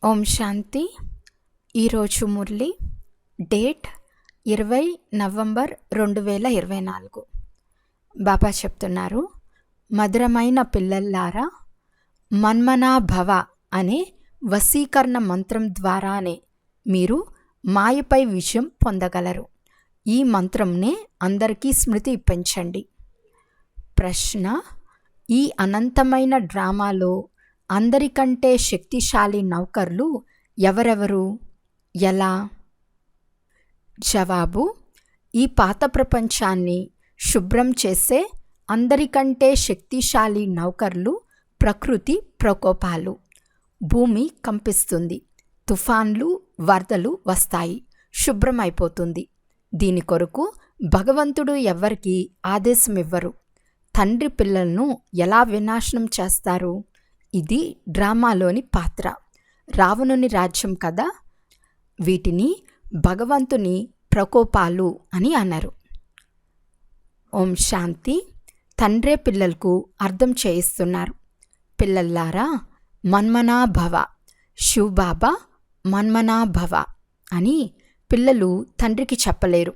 ఓం శాంతి. ఈరోజు Murali date 20 November 2024. బాబా చెప్తున్నారు, మధురమైన పిల్లల్లారా, మన్మనా భవ అనే వశీకరణ మంత్రం ద్వారానే మీరు మాయపై విజయం పొందగలరు. ఈ మంత్రంనే అందరికీ స్మృతి ఇప్పించండి. ప్రశ్న: ఈ అనంతమైన డ్రామాలో అందరికంటే శక్తిశాలి నౌకర్లు ఎవరెవరు, ఎలా? జవాబు: ఈ పాత ప్రపంచాన్ని శుభ్రం చేసే అందరికంటే శక్తిశాలి నౌకర్లు ప్రకృతి ప్రకోపాలు. భూమి కంపిస్తుంది, తుఫాన్లు, వరదలు వస్తాయి, శుభ్రమైపోతుంది. దీని కొరకు భగవంతుడు ఎవ్వరికీ ఆదేశం ఇవ్వరు. తండ్రి పిల్లలను ఎలా వినాశనం చేస్తారు? ఇది డ్రామాలోని పాత్ర, రావణుని రాజ్యం కదా. వీటిని భగవంతుని ప్రకోపాలు అని అన్నారు. ఓం శాంతి. తండ్రే పిల్లలకు అర్థం చేయిస్తున్నారు. పిల్లల్లారా, మన్మనా భవ, శివబాబా మన్మనా భవ అని పిల్లలు తండ్రికి చెప్పలేరు.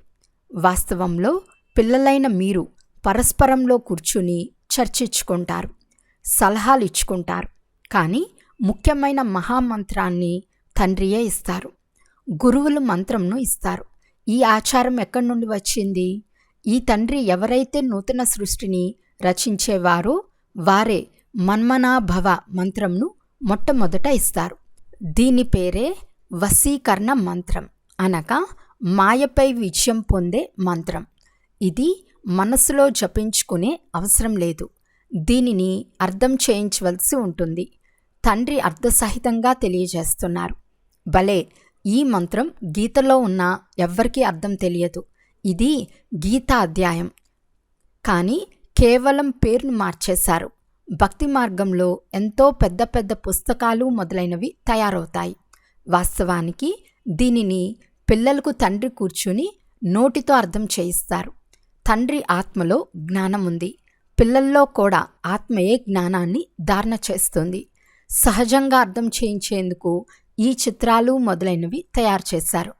వాస్తవంలో పిల్లలైన మీరు పరస్పరంలో కూర్చుని చర్చించుకుంటారు, సలహాలు ఇచ్చుకుంటారు. కానీ ముఖ్యమైన మహామంత్రాన్ని తండ్రియే ఇస్తారు. గురువులు మంత్రంను ఇస్తారు. ఈ ఆచారం ఎక్కడి నుండి వచ్చింది? ఈ తండ్రి ఎవరైతే నూతన సృష్టిని రచించేవారో వారే మన్మనా భవ మంత్రంను మొట్టమొదట ఇస్తారు. దీని పేరే వశీకరణ మంత్రం, అనగా మాయపై విజయం పొందే మంత్రం. ఇది మనసులో జపించుకునే అవసరం లేదు. దీనిని అర్థం చేయించవలసి ఉంటుంది. తండ్రి అర్థసహితంగా తెలియజేస్తున్నారు. భలే, ఈ మంత్రం గీతలో ఉన్న ఎవ్వరికీ అర్థం తెలియదు. ఇది గీతా అధ్యాయం, కానీ కేవలం పేరును మార్చేశారు. భక్తి మార్గంలో ఎంతో పెద్ద పెద్ద పుస్తకాలు మొదలైనవి తయారవుతాయి. వాస్తవానికి దీనిని పిల్లలకు తండ్రి కూర్చుని నోటితో అర్థం చేయిస్తారు. తండ్రి ఆత్మలో జ్ఞానం ఉంది. పిల్లల్లో కూడా ఆత్మయే జ్ఞానాన్ని ధారణ చేస్తుంది. సహజంగా అర్థం చేయించేందుకు ఈ చిత్రాలు మొదలైనవి తయారు చేశారు.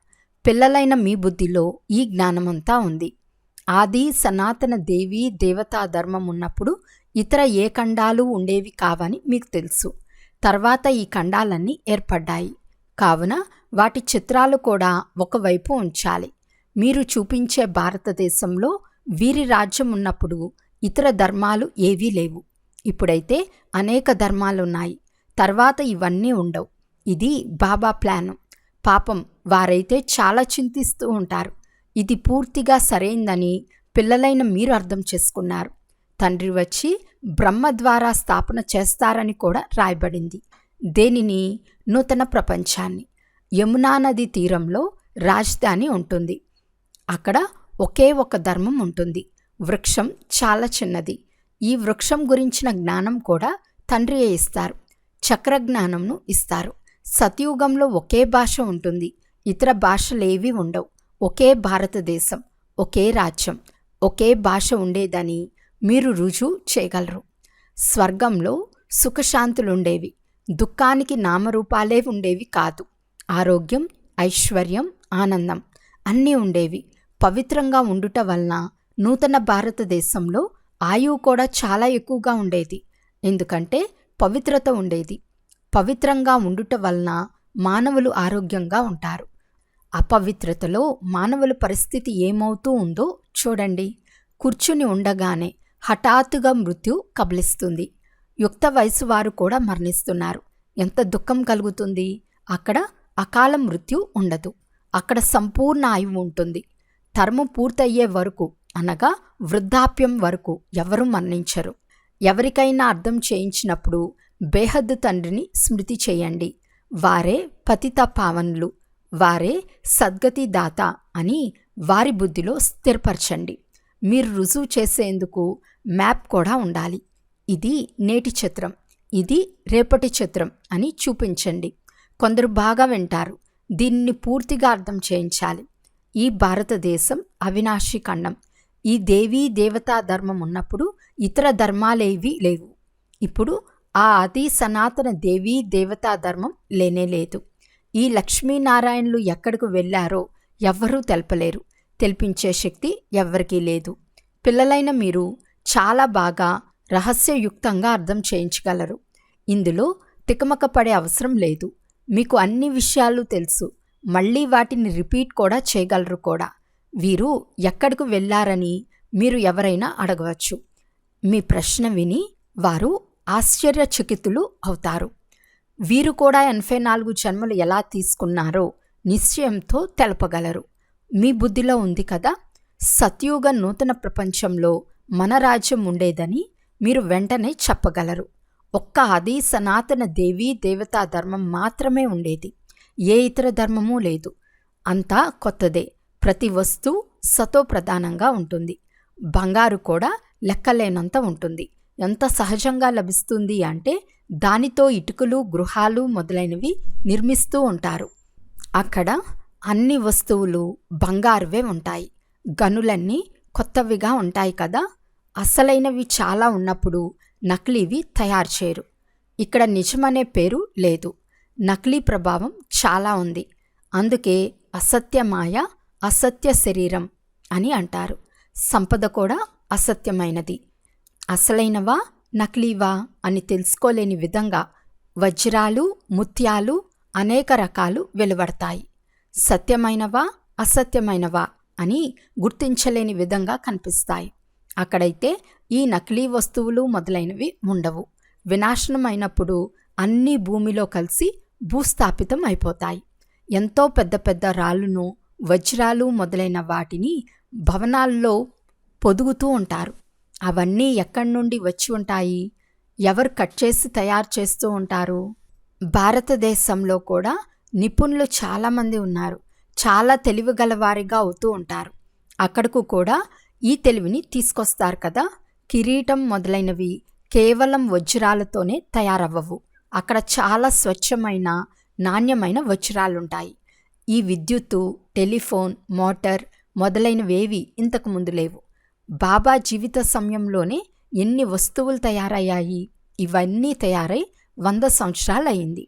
పిల్లలైన మీ బుద్ధిలో ఈ జ్ఞానమంతా ఉంది. ఆది సనాతన దేవీ దేవతా ధర్మం ఉన్నప్పుడు ఇతర ఏ ఖండాలు ఉండేవి కావని మీకు తెలుసు. తర్వాత ఈ ఖండాలన్నీ ఏర్పడ్డాయి. కావున వాటి చిత్రాలు కూడా ఒకవైపు ఉంచాలి. మీరు చూపించే భారతదేశంలో వీరి రాజ్యం ఉన్నప్పుడు ఇతర ధర్మాలు ఏవీ లేవు. ఇప్పుడైతే అనేక ధర్మాలున్నాయి. తర్వాత ఇవన్నీ ఉండవు. ఇది బాబా ప్లాను. పాపం, వారైతే చాలా చింతిస్తూ ఉంటారు. ఇది పూర్తిగా సరైందని పిల్లలైన మీరు అర్థం చేసుకున్నారు. తండ్రి వచ్చి బ్రహ్మ ద్వారా స్థాపన చేస్తారని కూడా రాయబడింది. దేనిని? నూతన ప్రపంచాన్ని. యమునా నది తీరంలో రాజధాని ఉంటుంది. అక్కడ ఒకే ఒక ధర్మం ఉంటుంది. వృక్షం చాలా చిన్నది. ఈ వృక్షం గురించిన జ్ఞానం కూడా తండ్రియే ఇస్తారు. చక్రజ్ఞానంను ఇస్తారు. సతయుగంలో ఒకే భాష ఉంటుంది. ఇతర భాషలేవీ ఉండవు. ఒకే భారతదేశం, ఒకే రాజ్యం, ఒకే భాష ఉండేదని మీరు రుజువు చేయగలరు. స్వర్గంలో సుఖశాంతులుండేవి. దుఃఖానికి నామరూపాలే ఉండేవి కాదు. ఆరోగ్యం, ఐశ్వర్యం, ఆనందం అన్నీ ఉండేవి. పవిత్రంగా ఉండుట వలన నూతన భారతదేశంలో ఆయువు కూడా చాలా ఎక్కువగా ఉండేది. ఎందుకంటే పవిత్రత ఉండేది. పవిత్రంగా ఉండుట వలన మానవులు ఆరోగ్యంగా ఉంటారు. అపవిత్రతలో మానవుల పరిస్థితి ఏమవుతూ ఉందో చూడండి. కూర్చుని ఉండగానే హఠాత్తుగా మృత్యు కబలిస్తుంది. యుక్త వయసు వారు కూడా మరణిస్తున్నారు. ఎంత దుఃఖం కలుగుతుంది! అక్కడ అకాల మృత్యు ఉండదు. అక్కడ సంపూర్ణ ఆయువు ఉంటుంది. తరము పూర్తయ్యే వరకు, అనగా వృద్ధాప్యం వరకు ఎవరూ మరణించరు. ఎవరికైనా అర్థం చేయించినప్పుడు బేహద్దు తండ్రిని స్మృతి చేయండి. వారే పతిత పావనులు, వారే సద్గతి దాత అని వారి బుద్ధిలో స్థిరపరచండి. మీరు రుజువు చేసేందుకు మ్యాప్ కూడా ఉండాలి. ఇది నేటి చిత్రం, ఇది రేపటి చిత్రం అని చూపించండి. కొందరు బాగా వింటారు. దీన్ని పూర్తిగా అర్థం చేయించాలి. ఈ భారతదేశం అవినాశి ఖండం. ఈ దేవీ దేవతా ధర్మం ఉన్నప్పుడు ఇతర ధర్మాలేవీ లేవు. ఇప్పుడు ఆ ఆది సనాతన దేవీ దేవతా ధర్మం లేనేలేదు. ఈ లక్ష్మీనారాయణులు ఎక్కడికి వెళ్ళారో ఎవ్వరూ తెలపలేరు. తెలిపించే శక్తి ఎవ్వరికీ లేదు. పిల్లలైన మీరు చాలా బాగా రహస్యయుక్తంగా అర్థం చేయించగలరు. ఇందులో తికమక పడే అవసరం లేదు. మీకు అన్ని విషయాలు తెలుసు. మళ్ళీ వాటిని రిపీట్ కూడా చేయగలరు కూడా. వీరు ఎక్కడికి వెళ్ళారని మీరు ఎవరైనా అడగవచ్చు. మీ ప్రశ్న విని వారు ఆశ్చర్యచకితులు అవుతారు. వీరు కూడా 84 జన్మలు ఎలా తీసుకున్నారో నిశ్చయంతో తెలపగలరు. మీ బుద్ధిలో ఉంది కదా, సత్యుగ నూతన ప్రపంచంలో మన రాజ్యం ఉండేదని మీరు వెంటనే చెప్పగలరు. ఒక్క ఆది సనాతన దేవీ దేవతా ధర్మం మాత్రమే ఉండేది. ఏ ఇతర ధర్మమూ లేదు. అంతా కొత్తదే. ప్రతి వస్తువు సతో ప్రధానంగా ఉంటుంది. బంగారు కూడా లెక్కలేనంత ఉంటుంది. ఎంత సహజంగా లభిస్తుంది అంటే దానితో ఇటుకలు, గృహాలు మొదలైనవి నిర్మిస్తూ ఉంటారు. అక్కడ అన్ని వస్తువులు బంగారువే ఉంటాయి. గనులన్నీ కొత్తవిగా ఉంటాయి కదా. అసలైనవి చాలా ఉన్నప్పుడు నకిలీవి తయారు చేయరు. ఇక్కడ నిజమనే పేరు లేదు. నకిలీ ప్రభావం చాలా ఉంది. అందుకే అసత్యమాయ, అసత్య శరీరం అని అంటారు. సంపద కూడా అసత్యమైనది. అసలైనవా నకిలీవా అని తెలుసుకోలేని విధంగా వజ్రాలు, ముత్యాలు అనేక రకాలు వెలువడతాయి. సత్యమైనవా అసత్యమైనవా అని గుర్తించలేని విధంగా కనిపిస్తాయి. అక్కడైతే ఈ నకిలీ వస్తువులు మొదలైనవి ఉండవు. వినాశనమైనప్పుడు అన్నీ భూమిలో కలిసి భూస్థాపితం అయిపోతాయి. ఎంతో పెద్ద పెద్ద రాళ్ళును, వజ్రాలు మొదలైన వాటిని భవనాల్లో పొదుగుతూ ఉంటారు. అవన్నీ ఎక్కడి నుండి వచ్చి ఉంటాయి? ఎవరు కట్ చేసి తయారు చేస్తూ ఉంటారు? భారతదేశంలో కూడా నిపుణులు చాలామంది ఉన్నారు. చాలా తెలివిగలవారిగా అవుతూ ఉంటారు. అక్కడకు కూడా ఈ తెలివిని తీసుకొస్తారు కదా. కిరీటం మొదలైనవి కేవలం వజ్రాలతోనే తయారవ్వవు. అక్కడ చాలా స్వచ్ఛమైన, నాణ్యమైన వజ్రాలుంటాయి. ఈ విద్యుత్తు, టెలిఫోన్, మోటార్ మొదలైనవేవి ఇంతకు ముందు లేవు. బాబా జీవిత సమయంలోనే ఎన్ని వస్తువులు తయారయ్యాయి? ఇవన్నీ తయారై 100 సంవత్సరాలు అయింది.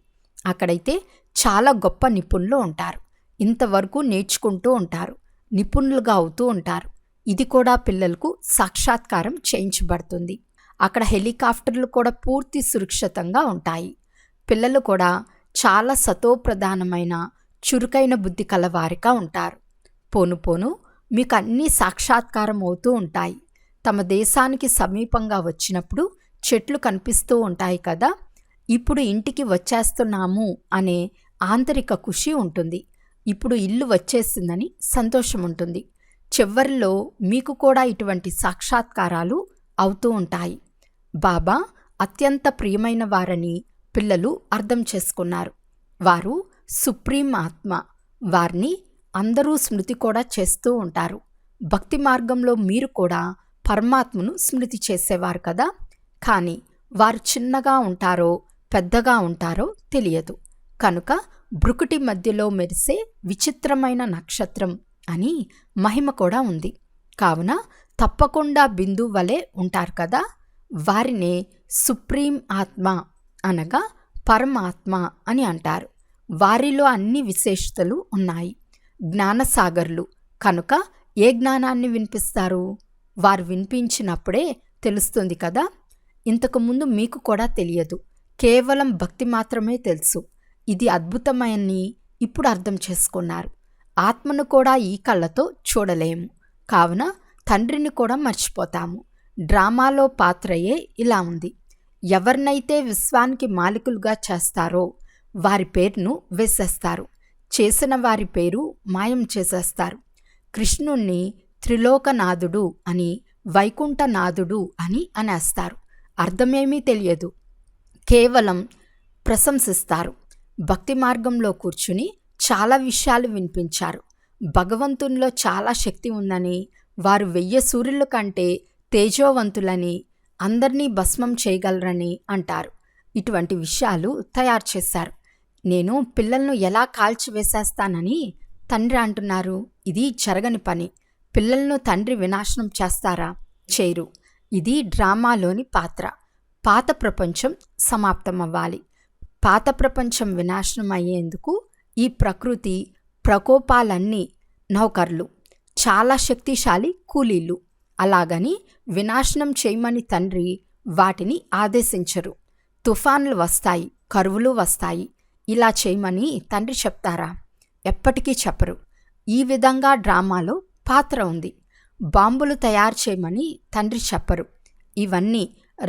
అక్కడైతే చాలా గొప్ప నిపుణులు ఉంటారు. ఇంతవరకు నేర్చుకుంటూ ఉంటారు. నిపుణులుగా అవుతూ ఉంటారు. ఇది కూడా పిల్లలకు సాక్షాత్కారం చేయించబడుతుంది. అక్కడ హెలికాప్టర్లు కూడా పూర్తి సురక్షితంగా ఉంటాయి. పిల్లలు కూడా చాలా సతోప్రధానమైన, చురుకైన బుద్ధి కలవారిగా ఉంటారు. పోను పోను మీకు అన్నీ సాక్షాత్కారం అవుతూ ఉంటాయి. తమ దేశానికి సమీపంగా వచ్చినప్పుడు చెట్లు కనిపిస్తూ ఉంటాయి కదా. ఇప్పుడు ఇంటికి వచ్చేస్తున్నాము అనే ఆంతరిక ఖుషి ఉంటుంది. ఇప్పుడు ఇల్లు వచ్చేసిందని సంతోషం ఉంటుంది. చివరిలో మీకు కూడా ఇటువంటి సాక్షాత్కారాలు అవుతూ ఉంటాయి. బాబా అత్యంత ప్రియమైన వారని పిల్లలు అర్థం చేసుకున్నారు. వారు సుప్రీం ఆత్మ. వారిని అందరూ స్మృతి కూడా చేస్తూ ఉంటారు. భక్తి మార్గంలో మీరు కూడా పరమాత్మను స్మృతి చేసేవారు కదా. కానీ వారు చిన్నగా ఉంటారో పెద్దగా ఉంటారో తెలియదు. కనుక భృకుటి మధ్యలో మెరిసే విచిత్రమైన నక్షత్రం అని మహిమ కూడా ఉంది. కావున తప్పకుండా బిందువు వలె ఉంటారు కదా. వారినే సుప్రీం ఆత్మ అనగా పరమాత్మ అని అంటారు. వారిలో అన్ని విశేషతలు ఉన్నాయి. జ్ఞానసాగర్లు కనుక ఏ జ్ఞానాన్ని వినిపిస్తారు? వారు వినిపించినప్పుడే తెలుస్తుంది కదా. ఇంతకుముందు మీకు కూడా తెలియదు. కేవలం భక్తి మాత్రమే తెలుసు. ఇది అద్భుతమని ఇప్పుడు అర్థం చేసుకున్నారు. ఆత్మను కూడా ఈ కళ్ళతో చూడలేము. కావున తండ్రిని కూడా మర్చిపోతాము. డ్రామాలో పాత్రయే ఇలా ఉంది. ఎవరినైతే విశ్వానికి మాలికులుగా చేస్తారో వారి పేరును వేసేస్తారు. చేసిన వారి పేరు మాయం చేసేస్తారు. కృష్ణుణ్ణి త్రిలోకనాథుడు అని, వైకుంఠనాథుడు అని అనేస్తారు. అర్థమేమీ తెలియదు. కేవలం ప్రశంసిస్తారు. భక్తి మార్గంలో కూర్చుని చాలా విషయాలు వినిపించారు. భగవంతునిలో చాలా శక్తి ఉందని, వారు 1000 సూర్యుల కంటే తేజోవంతులని, అందరినీ భస్మం చేయగలరని అంటారు. ఇటువంటి విషయాలు తయారు చేశారు. నేను పిల్లలను ఎలా కాల్చివేసేస్తానని తండ్రి అంటున్నారు. ఇది జరగని పని. పిల్లలను తండ్రి వినాశనం చేస్తారా? చేయరు. ఇది డ్రామాలోని పాత్ర. పాత ప్రపంచం సమాప్తమవ్వాలి. పాత ప్రపంచం వినాశనం అయ్యేందుకు ఈ ప్రకృతి ప్రకోపాలన్నీ నౌకర్లు, చాలా శక్తిశాలి కూలీలు. అలాగని వినాశనం చేయమని తండ్రి వాటిని ఆదేశించరు. తుఫాన్లు వస్తాయి, కరువులు వస్తాయి, ఇలా చేయమని తండ్రి చెప్తారా? ఎప్పటికీ చెప్పరు. ఈ విధంగా డ్రామాలో పాత్ర ఉంది. బాంబులు తయారు చేయమని తండ్రి చెప్పరు. ఇవన్నీ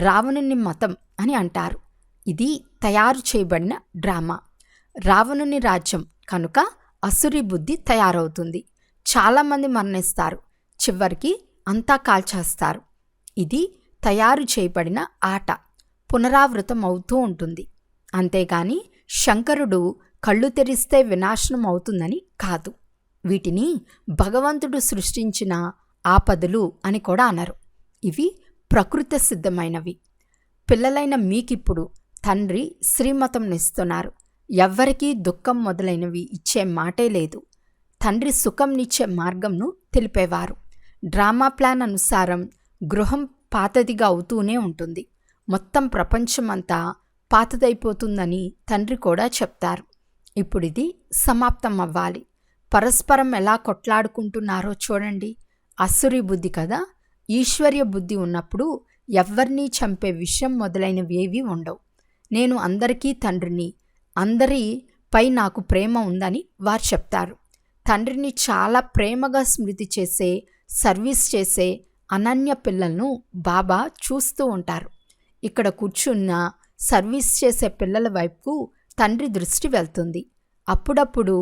రావణుని మతం అని అంటారు. ఇది తయారు చేయబడిన డ్రామా. రావణుని రాజ్యం కనుక అసురి బుద్ధి తయారవుతుంది. చాలామంది మరణిస్తారు, చివరికి అంతా కాల్చేస్తారు. ఇది తయారు చేయబడిన ఆట, పునరావృతం అవుతూ ఉంటుంది. అంతేగాని శంకరుడు కళ్ళు తెరిస్తే వినాశనం అవుతుందని కాదు. వీటిని భగవంతుడు సృష్టించిన ఆపదలు అని కూడా అనరు. ఇవి ప్రకృతి సిద్ధమైనవి. పిల్లలైన మీకిప్పుడు తండ్రి శ్రీమతంనిస్తున్నారు. ఎవ్వరికీ దుఃఖం మొదలైనవి ఇచ్చే మాటే లేదు. తండ్రి సుఖంనిచ్చే మార్గంను తెలిపేవారు. డ్రామా ప్లాన్ అనుసారం గృహం పాతదిగా అవుతూనే ఉంటుంది. మొత్తం ప్రపంచమంతా పాతదైపోతుందని తండ్రి కూడా చెప్తారు. ఇప్పుడిది సమాప్తం అవ్వాలి. పరస్పరం ఎలా కొట్లాడుకుంటున్నారో చూడండి. అసురి బుద్ధి కదా. ఈశ్వర్య బుద్ధి ఉన్నప్పుడు ఎవ్వరినీ చంపే విషయం మొదలైనవి ఏవీ ఉండవు. నేను అందరికీ తండ్రిని, అందరిపై నాకు ప్రేమ ఉందని వారు చెప్తారు. తండ్రిని చాలా ప్రేమగా స్మృతి చేసే, సర్వీస్ చేసే అనన్య పిల్లలను బాబా చూస్తూ ఉంటారు. ఇక్కడ కూర్చున్న సర్వీస్ చేసే పిల్లల వైపు తండ్రి దృష్టి వెళ్తుంది. అప్పుడప్పుడు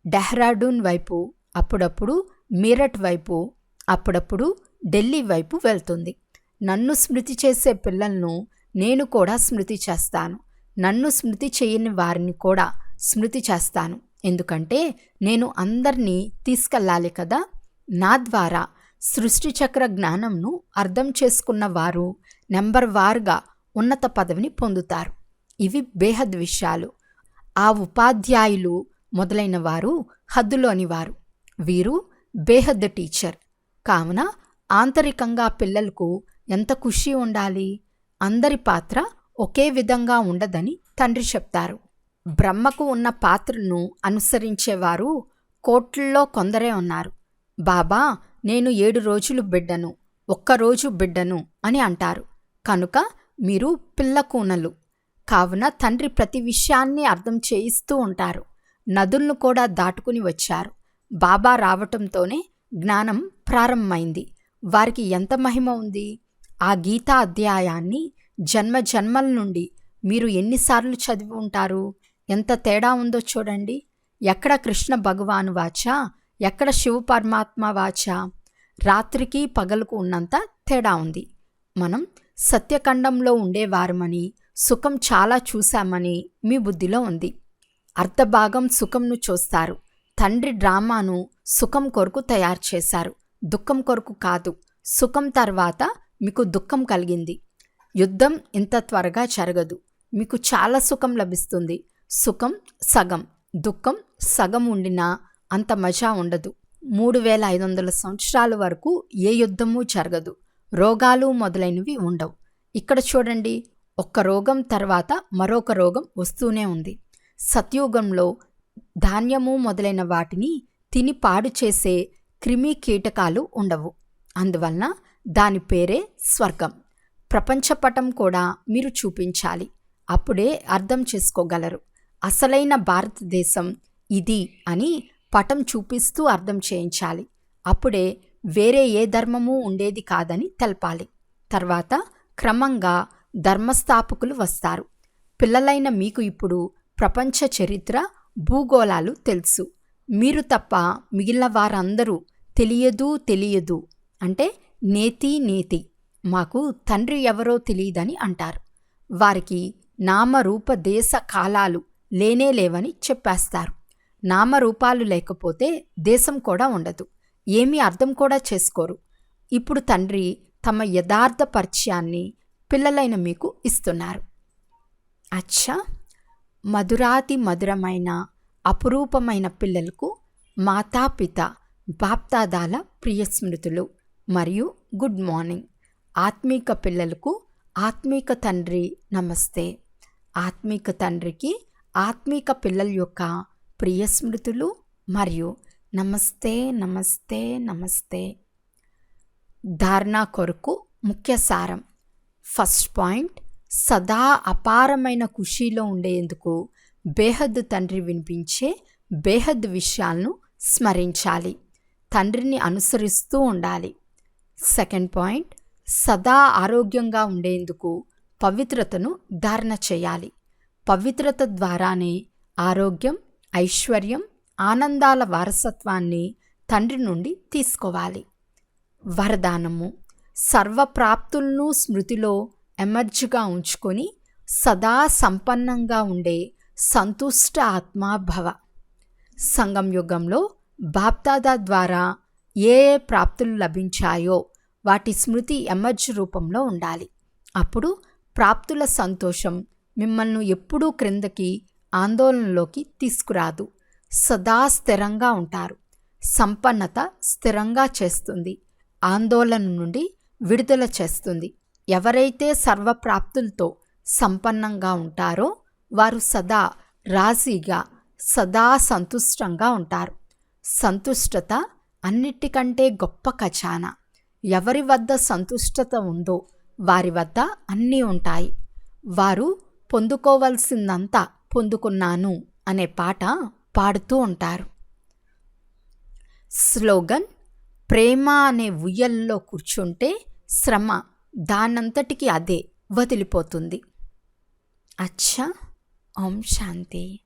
డెహ్రాడూన్ వైపు, అప్పుడప్పుడు మీరట్ వైపు, అప్పుడప్పుడు ఢిల్లీ వైపు వెళ్తుంది. నన్ను స్మృతి చేసే పిల్లలను నేను కూడా స్మృతి చేస్తాను. నన్ను స్మృతి చేయని వారిని కూడా స్మృతి చేస్తాను. ఎందుకంటే నేను అందరినీ తీసుకెళ్ళాలి కదా. నా ద్వారా సృష్టి చక్ర జ్ఞానంను అర్థం చేసుకున్న వారు నెంబర్ వారుగా ఉన్నత పదవిని పొందుతారు. ఇవి బేహద్ విషయాలు. ఆ ఉపాధ్యాయులు మొదలైన వారు హద్దులోని వారు. వీరు బేహద్ టీచర్. కావున ఆంతరికంగా పిల్లలకు ఎంత ఖుషి ఉండాలి. అందరి పాత్ర ఒకే విధంగా ఉండదని తండ్రి చెప్తారు. బ్రహ్మకు ఉన్న పాత్రను అనుసరించేవారు కోట్లలో కొందరే ఉన్నారు. బాబా నేను 7 రోజులు బిడ్డను, 1 రోజు బిడ్డను అని అంటారు. కనుక మీరు పిల్లకూనలు. కావున తండ్రి ప్రతి విషయాన్ని అర్థం చేయిస్తూ ఉంటారు. నదులను కూడా దాటుకుని వచ్చారు. బాబా రావటంతోనే జ్ఞానం ప్రారంభమైంది. వారికి ఎంత మహిమ ఉంది. ఆ గీతా అధ్యాయాన్ని జన్మ జన్మల నుండి మీరు ఎన్నిసార్లు చదివి ఉంటారు. ఎంత తేడా ఉందో చూడండి. ఎక్కడ కృష్ణ భగవాను వాచ, ఎక్కడ శివ పరమాత్మ వాచ. రాత్రికి పగలుకు ఉన్నంత తేడా ఉంది. మనం సత్యఖండంలో ఉండేవారమని, సుఖం చాలా చూశామని మీ బుద్ధిలో ఉంది. అర్ధభాగం సుఖంను చూస్తారు. తండ్రి డ్రామాను సుఖం కొరకు తయారు చేశారు, దుఃఖం కొరకు కాదు. సుఖం తర్వాత మీకు దుఃఖం కలిగింది. యుద్ధం ఇంత త్వరగా జరగదు. మీకు చాలా సుఖం లభిస్తుంది. సుఖం సగం, దుఃఖం సగం ఉండినా అంత మజా ఉండదు. 3500 సంవత్సరాల వరకు ఏ యుద్ధమూ జరగదు. రోగాలు మొదలైనవి ఉండవు. ఇక్కడ చూడండి, ఒక్క రోగం తర్వాత మరొక రోగం వస్తూనే ఉంది. సత్యుగంలో ధాన్యము మొదలైన వాటిని తిని పాడు చేసే క్రిమి కీటకాలు ఉండవు. అందువలన దాని పేరే స్వర్గం. ప్రపంచపటం కూడా మీరు చూపించాలి. అప్పుడే అర్థం చేసుకోగలరు. అసలైన భారతదేశం ఇది అని పటం చూపిస్తూ అర్థం చేయించాలి. అప్పుడే వేరే ఏ ధర్మము ఉండేది కాదని తెలపాలి. తర్వాత క్రమంగా ధర్మస్థాపకులు వస్తారు. పిల్లలైన మీకు ఇప్పుడు ప్రపంచ చరిత్ర, భూగోళాలు తెలుసు. మీరు తప్ప మిగిలిన వారందరూ తెలియదు అంటే నేతి మాకు తండ్రి ఎవరో తెలియదని అంటారు. వారికి నామరూప దేశ కాలాలు లేనేలేవని చెప్పేస్తారు. నామరూపాలు లేకపోతే దేశం కూడా ఉండదు. ఏమీ అర్థం కూడా చేసుకోరు. ఇప్పుడు తండ్రి తమ యథార్థ పరిచయాన్ని పిల్లలైన మీకు ఇస్తున్నారు. అచ్చా, మధురాతి మధురమైన అపురూపమైన పిల్లలకు మాతాపిత బాప్దాదాల ప్రియస్మృతులు మరియు గుడ్ మార్నింగ్. ఆత్మీక పిల్లలకు ఆత్మీక తండ్రి నమస్తే. ఆత్మీక తండ్రికి ఆత్మీక పిల్లల యొక్క ప్రియ స్మృతులు మరియు నమస్తే నమస్తే నమస్తే. ధారణ కొరకు ముఖ్య సారం. ఫస్ట్ పాయింట్, సదా అపారమైన ఖుషీలో ఉండేందుకు బేహద్దు తండ్రి వినిపించే బేహద్దు విషయాలను స్మరించాలి, తండ్రిని అనుసరిస్తూ ఉండాలి. సెకండ్ పాయింట్, సదా ఆరోగ్యంగా ఉండేందుకు పవిత్రతను ధారణ చేయాలి. పవిత్రత ద్వారానే ఆరోగ్యం, ఐశ్వర్యం, ఆనందాల వారసత్వాన్ని తండ్రి నుండి తీసుకోవాలి. వరదానము. సర్వప్రాప్తులను స్మృతిలో ఎమర్జ్గా ఉంచుకొని సదా సంపన్నంగా ఉండే సంతుష్ట ఆత్మాభవ. సంగం యుగంలో బాప్దాదా ద్వారా ఏ ఏ ప్రాప్తులు లభించాయో వాటి స్మృతి ఎమర్జ్ రూపంలో ఉండాలి. అప్పుడు ప్రాప్తుల సంతోషం మిమ్మల్ని ఎప్పుడూ క్రిందకి ఆందోళనలోకి తీసుకురాదు. సదా స్థిరంగా ఉంటారు. సంపన్నత స్థిరంగా చేస్తుంది, ఆందోళన నుండి విడుదల చేస్తుంది. ఎవరైతే సర్వప్రాప్తులతో సంపన్నంగా ఉంటారో వారు సదా రాజీగా, సదా సంతుష్టంగా ఉంటారు. సంతుష్టత అన్నిటికంటే గొప్ప ఖజానా. ఎవరి వద్ద సంతుష్టత ఉందో వారి వద్ద అన్నీ ఉంటాయి. వారు పొందుకోవలసిందంతా పొందుకున్నాను అనే పాట పాడుతూ ఉంటారు. స్లోగన్. ప్రేమ అనే ఉయ్యల్లో కూర్చుంటే శ్రమ దానంతటికి అదే వదిలిపోతుంది. అచ్చా. ఓం శాంతి.